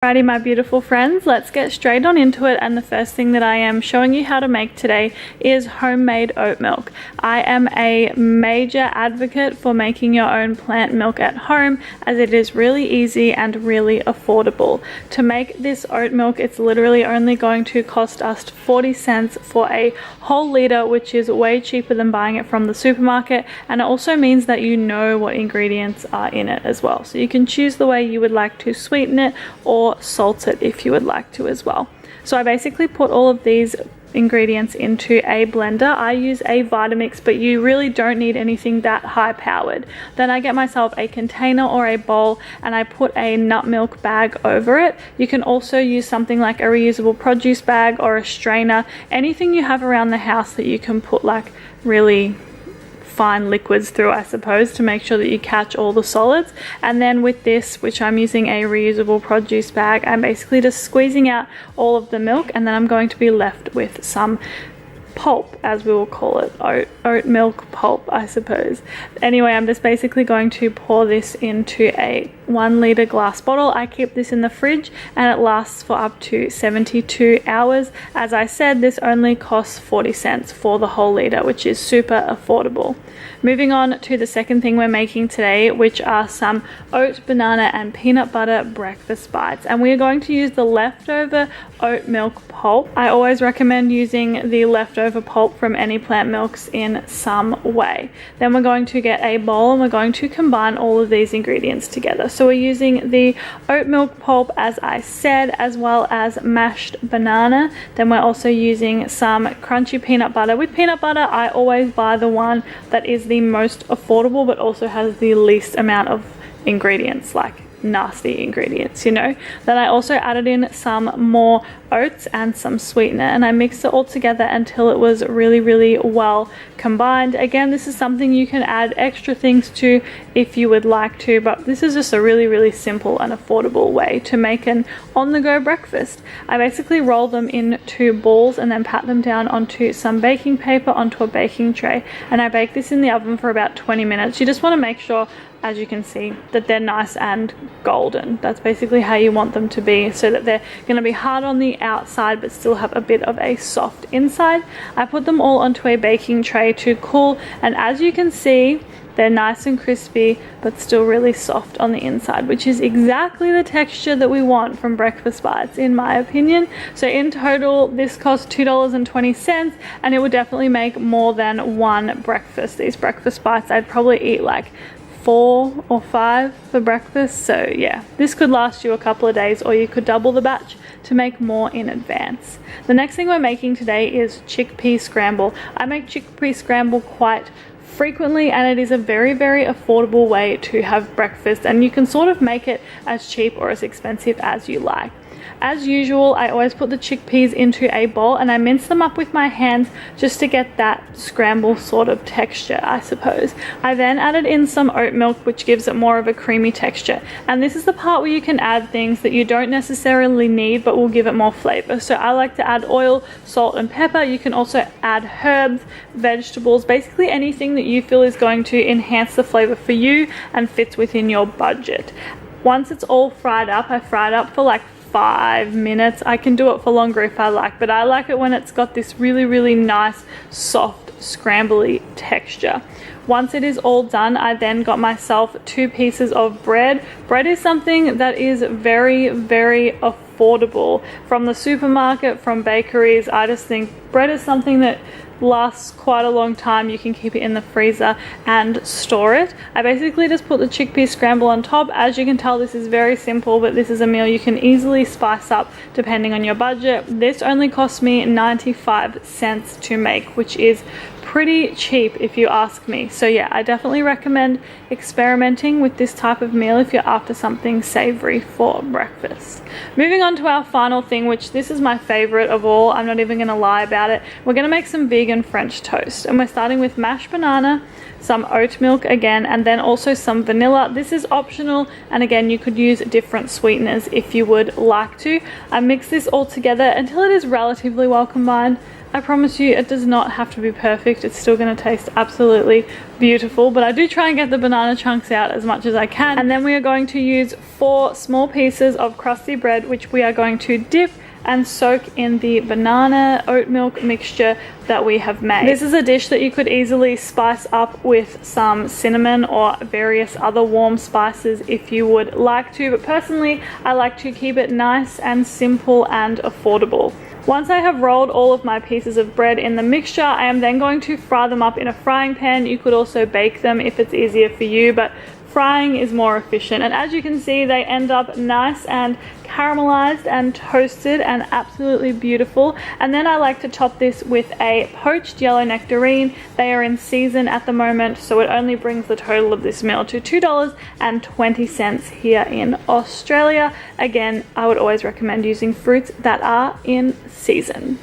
Alrighty, my beautiful friends, let's get straight on into it. And the first thing that I am showing you how to make today is homemade oat milk. I am a major advocate for making your own plant milk at home, as it is really easy and really affordable. To make this oat milk, it's literally only going to cost us 40 cents for a whole litre, which is way cheaper than buying it from the supermarket. And it also means that you know what ingredients are in it as well. So you can choose the way you would like to sweeten it or salt it if you would like to as well. So I basically put all of these ingredients into a blender. I use a Vitamix, but you really don't need anything that high powered. Then I get myself a container or a bowl and I put a nut milk bag over it. You can also use something like a reusable produce bag or a strainer, anything you have around the house that you can put like really fine liquids through, I suppose, to make sure that you catch all the solids. And then with this, which I'm using a reusable produce bag, I'm basically just squeezing out all of the milk, and then I'm going to be left with some pulp, as we will call it, oat milk pulp, I suppose. Anyway, I'm just basically going to pour this into a 1 litre glass bottle. I keep this in the fridge and it lasts for up to 72 hours. As I said, this only costs 40 cents for the whole litre, which is super affordable. Moving on to the second thing we're making today, which are some oat, banana and peanut butter breakfast bites. And we are going to use the leftover oat milk pulp. I always recommend using the leftover pulp from any plant milks in some way. Then we're going to get a bowl and we're going to combine all of these ingredients together. So we're using the oat milk pulp, as I said, as well as mashed banana. Then we're also using some crunchy peanut butter. With peanut butter, I always buy the one that is the most affordable but also has the least amount of ingredients, like nasty ingredients, you know. Then I also added in some more oats and some sweetener, and I mixed it all together until it was really well combined. Again, this is something you can add extra things to if you would like to, but this is just a really simple and affordable way to make an on-the-go breakfast. I basically roll them into balls and then pat them down onto some baking paper onto a baking tray, and I bake this in the oven for about 20 minutes. You just want to make sure, as you can see, that they're nice and golden. That's basically how you want them to be, so that they're going to be hard on the outside but still have a bit of a soft inside. I put them all onto a baking tray to cool, and as you can see, they're nice and crispy but still really soft on the inside, which is exactly the texture that we want from breakfast bites, in my opinion. So in total, this cost $2.20, and it would definitely make more than one breakfast. These breakfast bites, I'd probably eat like 4 or 5 for breakfast. So yeah, this could last you a couple of days, or you could double the batch to make more in advance. The next thing we're making today is chickpea scramble. I make chickpea scramble quite frequently, and it is a very affordable way to have breakfast, and you can sort of make it as cheap or as expensive as you like. As usual, I always put the chickpeas into a bowl and I mince them up with my hands just to get that scramble sort of texture, I suppose. I then added in some oat milk, which gives it more of a creamy texture. And this is the part where you can add things that you don't necessarily need but will give it more flavor. So I like to add oil, salt and pepper. You can also add herbs, vegetables, basically anything that you feel is going to enhance the flavor for you and fits within your budget. Once it's all fried up, I fry it up for like 5 minutes. I can do it for longer if I like, but I like it when it's got this really nice soft scrambly texture. Once it is all done, I then got myself 2 pieces of bread. Bread is something that is very affordable. From the supermarket, from bakeries, I just think bread is something that lasts quite a long time. You can keep it in the freezer and store it. I basically just put the chickpea scramble on top. As you can tell, this is very simple, but this is a meal you can easily spice up depending on your budget. This only cost me 95 cents to make, which is pretty cheap if you ask me. So yeah, I definitely recommend experimenting with this type of meal if you're after something savory for breakfast. Moving on to our final thing, which this is my favorite of all. I'm not even gonna lie about it. We're gonna make some vegan French toast, and we're starting with mashed banana, some oat milk again, and then also some vanilla. This is optional, and again, you could use different sweeteners if you would like to. I mix this all together until it is relatively well combined. I promise you it does not have to be perfect. It's still going to taste absolutely beautiful, but I do try and get the banana chunks out as much as I can. And then we are going to use 4 small pieces of crusty bread, which we are going to dip and soak in the banana oat milk mixture that we have made. This is a dish that you could easily spice up with some cinnamon or various other warm spices if you would like to, but personally I like to keep it nice and simple and affordable. Once I have rolled all of my pieces of bread in the mixture, I am then going to fry them up in a frying pan. You could also bake them if it's easier for you, but frying is more efficient. And as you can see, they end up nice and caramelized and toasted and absolutely beautiful. And then I like to top this with a poached yellow nectarine. They are in season at the moment, so it only brings the total of this meal to $2.20 here in Australia. Again, I would always recommend using fruits that are in season.